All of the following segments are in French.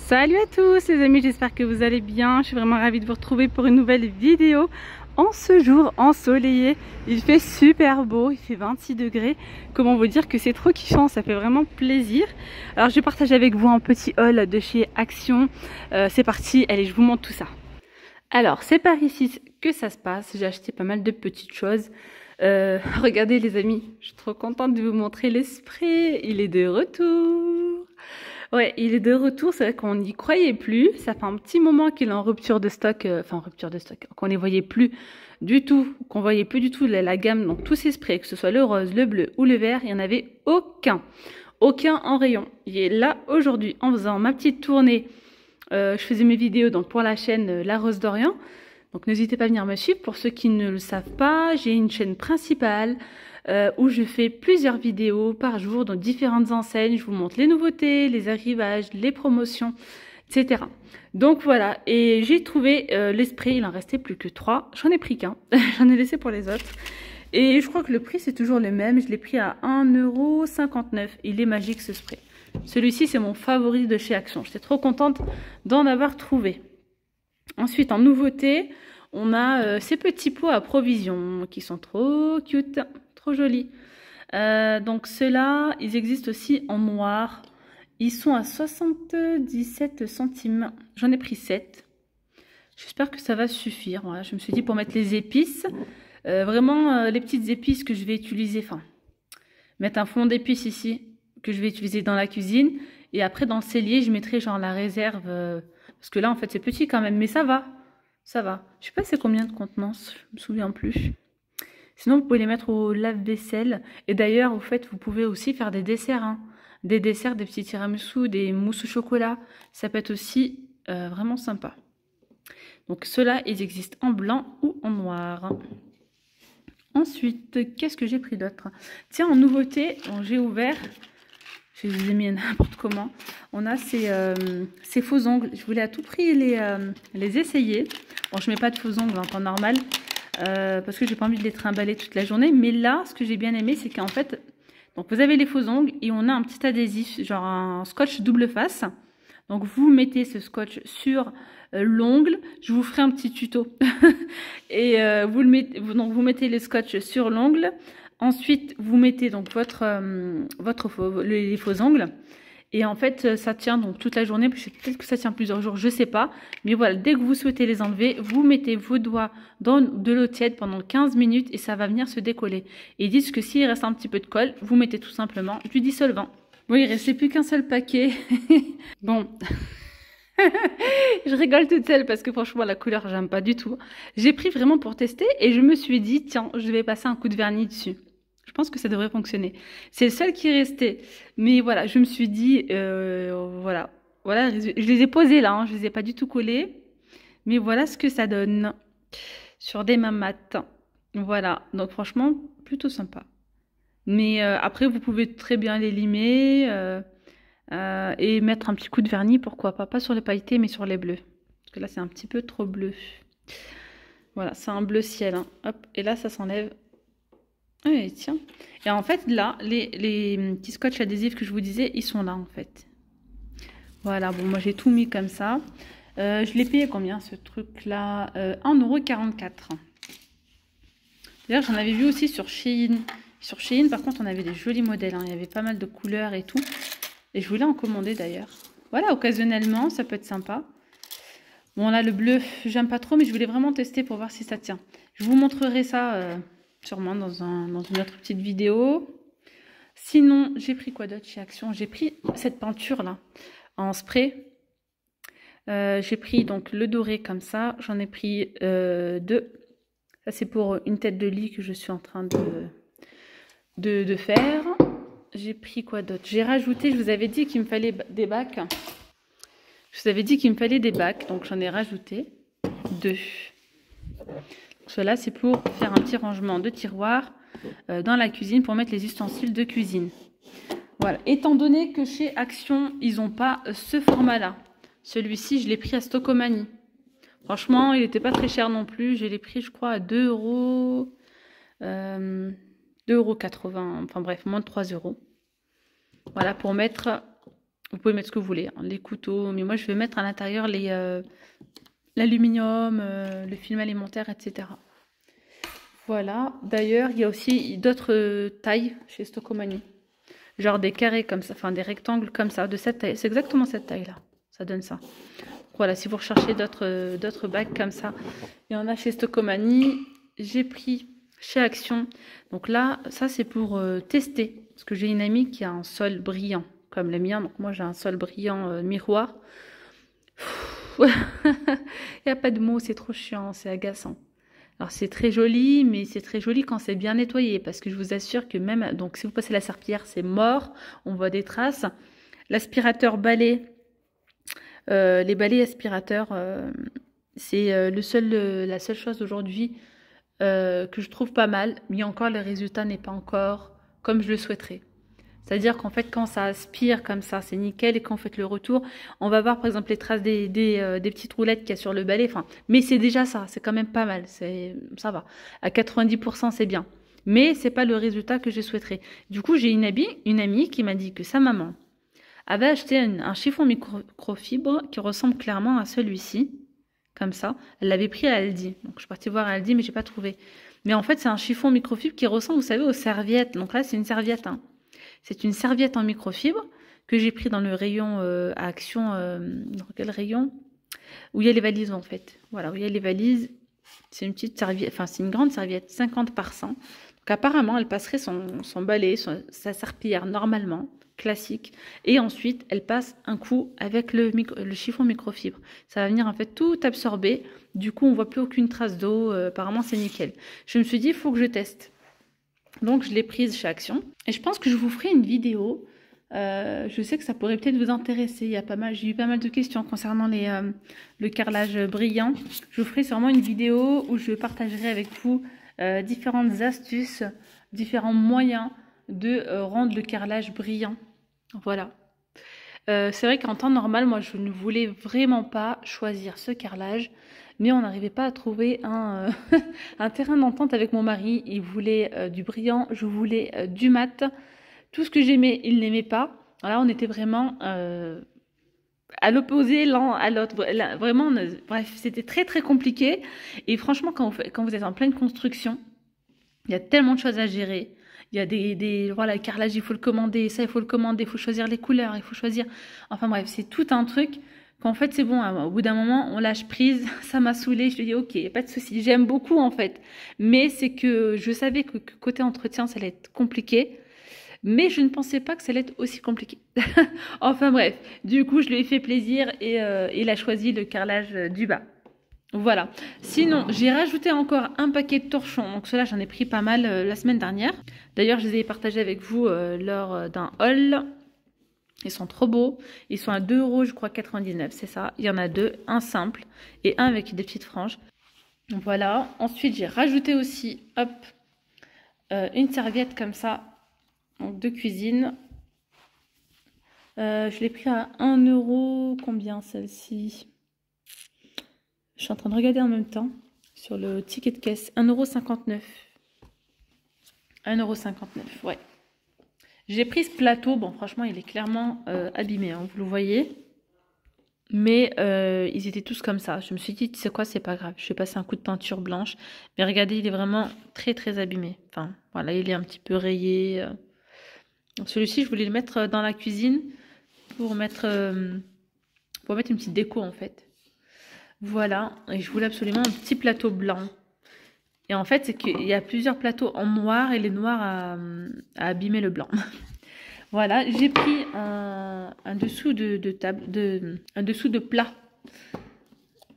Salut à tous les amis, j'espère que vous allez bien. Je suis vraiment ravie de vous retrouver pour une nouvelle vidéo. En ce jour ensoleillé, il fait super beau, il fait 26 degrés. Comment vous dire que c'est trop kiffant, ça fait vraiment plaisir. Alors je partage avec vous un petit haul de chez Action. C'est parti, allez je vous montre tout ça. Alors c'est par ici que ça se passe, j'ai acheté pas mal de petites choses. Regardez les amis, je suis trop contente de vous montrer le spray, il est de retour. Ouais, il est de retour, c'est vrai qu'on n'y croyait plus, ça fait un petit moment qu'il est en rupture de stock, qu'on ne voyait plus du tout, qu'on voyait plus du tout la gamme, donc tous ces sprays, que ce soit le rose, le bleu ou le vert, il n'y en avait aucun en rayon. Il est là aujourd'hui en faisant ma petite tournée, je faisais mes vidéos donc pour la chaîne La Rose d'Orient, donc n'hésitez pas à venir me suivre. Pour ceux qui ne le savent pas, j'ai une chaîne principale où je fais plusieurs vidéos par jour dans différentes enseignes. Je vous montre les nouveautés, les arrivages, les promotions, etc. Donc voilà, et j'ai trouvé les sprays, il en restait plus que 3. J'en ai pris qu'un, j'en ai laissé pour les autres. Et je crois que le prix c'est toujours le même, je l'ai pris à 1,59 €. Il est magique ce spray. Celui-ci c'est mon favori de chez Action, j'étais trop contente d'en avoir trouvé. Ensuite en nouveauté, on a ces petits pots à provision qui sont trop cute, trop jolis. Donc ceux-là, ils existent aussi en noir. Ils sont à 77 centimes. J'en ai pris 7. J'espère que ça va suffire. Voilà, je me suis dit pour mettre les épices, vraiment les petites épices que je vais utiliser. Enfin, mettre un fond d'épices ici que je vais utiliser dans la cuisine. Et après dans le cellier, je mettrai genre la réserve. Parce que là en fait c'est petit quand même, mais ça va. Ça va. Je sais pas c'est combien de contenance, je me souviens plus. Sinon, vous pouvez les mettre au lave-vaisselle. Et d'ailleurs, au fait, vous pouvez aussi faire des desserts. Hein. Des desserts, des petits tiramisu, des mousses au chocolat. Ça peut être aussi vraiment sympa. Donc ceux-là, ils existent en blanc ou en noir. Ensuite, qu'est-ce que j'ai pris d'autre? Tiens, en nouveauté, j'ai ouvert... Je les ai mis n'importe comment. On a ces faux ongles. Je voulais à tout prix les essayer. Bon, je mets pas de faux ongles en temps normal parce que j'ai pas envie de les trimballer toute la journée. Mais là, ce que j'ai bien aimé, c'est qu'en fait, donc vous avez les faux ongles et on a un petit adhésif, genre un scotch double face. Donc vous mettez ce scotch sur l'ongle. Je vous ferai un petit tuto. Et vous mettez le scotch sur l'ongle. Ensuite, vous mettez donc les faux ongles. Et en fait, ça tient donc toute la journée. Peut-être que ça tient plusieurs jours, je sais pas. Mais voilà, dès que vous souhaitez les enlever, vous mettez vos doigts dans de l'eau tiède pendant 15 minutes et ça va venir se décoller. Et ils disent que s'il reste un petit peu de colle, vous mettez tout simplement du dissolvant. Bon, il restait plus qu'un seul paquet. Bon... Je rigole toute seule parce que franchement la couleur j'aime pas du tout. J'ai pris vraiment pour tester et je me suis dit tiens je vais passer un coup de vernis dessus. Je pense que ça devrait fonctionner. C'est le seul qui est resté. Mais voilà je me suis dit voilà je les ai posés là, hein, je les ai pas du tout collés. Mais voilà ce que ça donne sur des mamates. Voilà donc franchement plutôt sympa. Mais après vous pouvez très bien les limer. Et mettre un petit coup de vernis, pourquoi pas sur les pailletés mais sur les bleus, parce que là c'est un petit peu trop bleu. Voilà, c'est un bleu ciel, hein. Hop, et là ça s'enlève. Et tiens, et en fait là les petits scotch adhésifs que je vous disais, ils sont là en fait. Voilà, bon moi j'ai tout mis comme ça. Je l'ai payé combien ce truc là, 1,44 €. D'ailleurs j'en avais vu aussi sur Shein. Sur Shein par contre on avait des jolis modèles, hein. Il y avait pas mal de couleurs et tout. Et je voulais en commander d'ailleurs. Voilà, occasionnellement, ça peut être sympa. Bon, là, le bleu, j'aime pas trop, mais je voulais vraiment tester pour voir si ça tient. Je vous montrerai ça sûrement dans une autre petite vidéo. Sinon, j'ai pris quoi d'autre chez Action? J'ai pris cette peinture-là, en spray. J'ai pris donc le doré comme ça. J'en ai pris 2. Ça, c'est pour une tête de lit que je suis en train de faire. J'ai pris quoi d'autre? J'ai rajouté, je vous avais dit qu'il me fallait des bacs. Je vous avais dit qu'il me fallait des bacs, donc j'en ai rajouté 2. Cela, c'est pour faire un petit rangement de tiroirs dans la cuisine pour mettre les ustensiles de cuisine. Voilà, étant donné que chez Action, ils n'ont pas ce format-là. Celui-ci, je l'ai pris à Stocomanie. Franchement, il n'était pas très cher non plus. Je l'ai pris, je crois, à 2 €. 2,80 €, enfin bref, moins de 3 €. Voilà, pour mettre Vous pouvez mettre ce que vous voulez, hein, les couteaux, mais moi je vais mettre à l'intérieur l'aluminium, le film alimentaire, etc. Voilà, d'ailleurs il y a aussi d'autres tailles chez Stocomanie. Genre des carrés comme ça, enfin des rectangles comme ça, de cette taille. C'est exactement cette taille-là, ça donne ça. Voilà, si vous recherchez d'autres bagues comme ça, il y en a chez Stocomanie. J'ai pris chez Action. Donc là, ça c'est pour tester. Parce que j'ai une amie qui a un sol brillant, comme le mien. Donc moi j'ai un sol brillant miroir. Il n'y a pas de mots, c'est trop chiant, c'est agaçant. Alors c'est très joli, mais c'est très joli quand c'est bien nettoyé. Parce que je vous assure que même, donc si vous passez la serpillière, c'est mort. On voit des traces. L'aspirateur balai. Les balais aspirateurs, c'est la seule chose aujourd'hui que je trouve pas mal, mais encore le résultat n'est pas encore comme je le souhaiterais. C'est-à-dire qu'en fait, quand ça aspire comme ça, c'est nickel, et quand vous faites le retour, on va voir par exemple les traces des petites roulettes qu'il y a sur le balai. Enfin, mais c'est déjà ça, c'est quand même pas mal, ça va. À 90%, c'est bien. Mais c'est pas le résultat que je souhaiterais. Du coup, j'ai une amie qui m'a dit que sa maman avait acheté un chiffon microfibre qui ressemble clairement à celui-ci, comme ça. Elle l'avait pris à Aldi. Donc je suis partie voir à Aldi, mais j'ai pas trouvé. Mais en fait, c'est un chiffon microfibre qui ressemble, vous savez, aux serviettes. Donc là, c'est une serviette. Hein. C'est une serviette en microfibre que j'ai pris dans le rayon à Action. Dans quel rayon? Où il y a les valises, en fait. Voilà, où il y a les valises. C'est une petite serviette, enfin, c'est une grande serviette, 50 par 100. Donc apparemment, elle passerait son balai, sa serpillière normalement, classique. Et ensuite, elle passe un coup avec le chiffon microfibre. Ça va venir en fait tout absorber. Du coup, on voit plus aucune trace d'eau. Apparemment, c'est nickel. Je me suis dit, il faut que je teste. Donc, je l'ai prise chez Action. Et je pense que je vous ferai une vidéo. Je sais que ça pourrait peut-être vous intéresser. J'ai eu pas mal de questions concernant le carrelage brillant. Je vous ferai sûrement une vidéo où je partagerai avec vous différentes astuces, différents moyens de rendre le carrelage brillant. Voilà. C'est vrai qu'en temps normal, moi, je ne voulais vraiment pas choisir ce carrelage, mais on n'arrivait pas à trouver un terrain d'entente avec mon mari. Il voulait du brillant, je voulais du mat. Tout ce que j'aimais, il n'aimait pas. Là, on était vraiment à l'opposé l'un à l'autre. Vraiment, bref, c'était très très compliqué. Et franchement, quand vous êtes en pleine construction, il y a tellement de choses à gérer. Il y a voilà, le carrelage, il faut le commander, ça, il faut le commander, il faut choisir les couleurs, il faut choisir... Enfin bref, c'est tout un truc qu'en fait, c'est bon. Au bout d'un moment, on lâche prise, ça m'a saoulée, je lui dis, ok, pas de souci, j'aime beaucoup en fait. Mais c'est que je savais que côté entretien, ça allait être compliqué. Mais je ne pensais pas que ça allait être aussi compliqué. Enfin bref, du coup, je lui ai fait plaisir et il a choisi le carrelage du bas. Voilà. Sinon, j'ai rajouté encore un paquet de torchons. Donc ceux-là, j'en ai pris pas mal la semaine dernière. D'ailleurs, je les ai partagés avec vous lors d'un haul. Ils sont trop beaux. Ils sont à 2 €, je crois, 99. C'est ça. Il y en a deux. Un simple et un avec des petites franges. Voilà. Ensuite, j'ai rajouté aussi, hop, une serviette comme ça. Donc de cuisine. Je l'ai pris à 1 €. Combien celle-ci? Je suis en train de regarder en même temps sur le ticket de caisse. 1,59 €. 1,59 €, ouais. J'ai pris ce plateau. Bon, franchement, il est clairement abîmé, hein, vous le voyez. Mais ils étaient tous comme ça. Je me suis dit, tu sais quoi, c'est pas grave. Je vais passer un coup de peinture blanche. Mais regardez, il est vraiment très, très abîmé. Enfin, voilà, il est un petit peu rayé. Donc celui-ci, je voulais le mettre dans la cuisine pour mettre une petite déco, en fait. Voilà, et je voulais absolument un petit plateau blanc. Et en fait, c'est qu'il y a plusieurs plateaux en noir et les noirs à abîmer le blanc. Voilà, j'ai pris un dessous un dessous de plat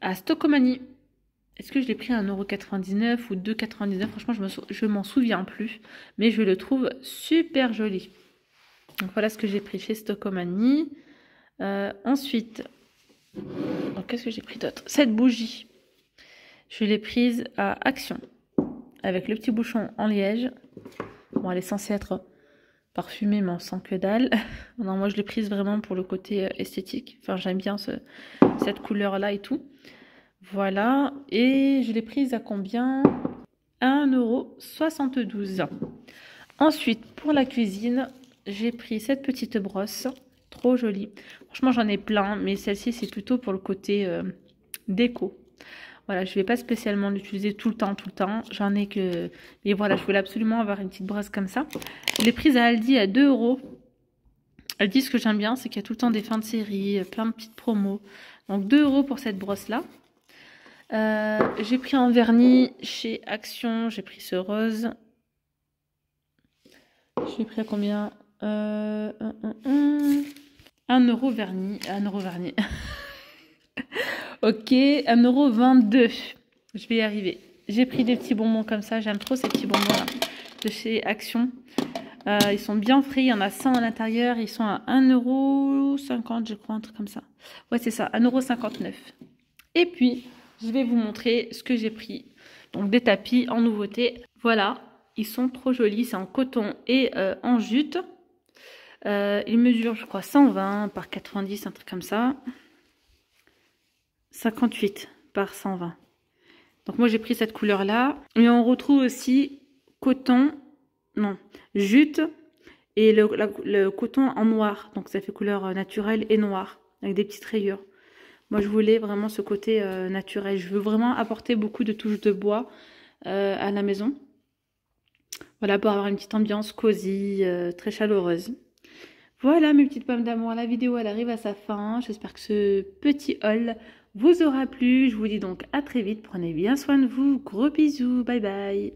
à Stocomanie. Est-ce que je l'ai pris à 1,99 € ou 2,99 €? Franchement, je m'en souviens plus, mais je le trouve super joli. Donc voilà ce que j'ai pris chez Stocomanie. Ensuite... qu'est-ce que j'ai pris d'autre? Cette bougie, je l'ai prise à Action avec le petit bouchon en liège. Bon, elle est censée être parfumée, mais on sent que dalle. Non, moi je l'ai prise vraiment pour le côté esthétique. Enfin, j'aime bien cette couleur-là et tout. Voilà. Et je l'ai prise à combien? 1,72 €. Ensuite, pour la cuisine, j'ai pris cette petite brosse Trop jolie. Franchement, j'en ai plein, mais celle-ci, c'est plutôt pour le côté déco. Voilà, je ne vais pas spécialement l'utiliser tout le temps, J'en ai que... Mais voilà, je voulais absolument avoir une petite brosse comme ça. Je l'ai prise à Aldi à 2 €. Aldi, ce que j'aime bien, c'est qu'il y a tout le temps des fins de série, plein de petites promos. Donc 2 € pour cette brosse-là. J'ai pris un vernis chez Action. J'ai pris ce rose. Je l'ai pris à combien 1 € vernis. 1 € vernis. Ok, 1,22 €. Je vais y arriver. J'ai pris des petits bonbons comme ça. J'aime trop ces petits bonbons là de chez Action. Ils sont bien frais. Il y en a 100 à l'intérieur. Ils sont à 1,50 €, je crois, un truc comme ça. Ouais, c'est ça, 1,59 €. Et puis, je vais vous montrer ce que j'ai pris. Donc, des tapis en nouveauté. Voilà, ils sont trop jolis. C'est en coton et en jute. Ils mesurent, je crois, 120 par 90, un truc comme ça. 58 par 120. Donc moi j'ai pris cette couleur là. Et on retrouve aussi coton, non, jute et le coton en noir. Donc ça fait couleur naturelle et noire avec des petites rayures. Moi je voulais vraiment ce côté naturel. Je veux vraiment apporter beaucoup de touches de bois à la maison. Voilà, pour avoir une petite ambiance cosy, très chaleureuse. Voilà mes petites pommes d'amour, la vidéo elle arrive à sa fin. J'espère que ce petit haul vous aura plu. Je vous dis donc à très vite. Prenez bien soin de vous. Gros bisous. Bye bye.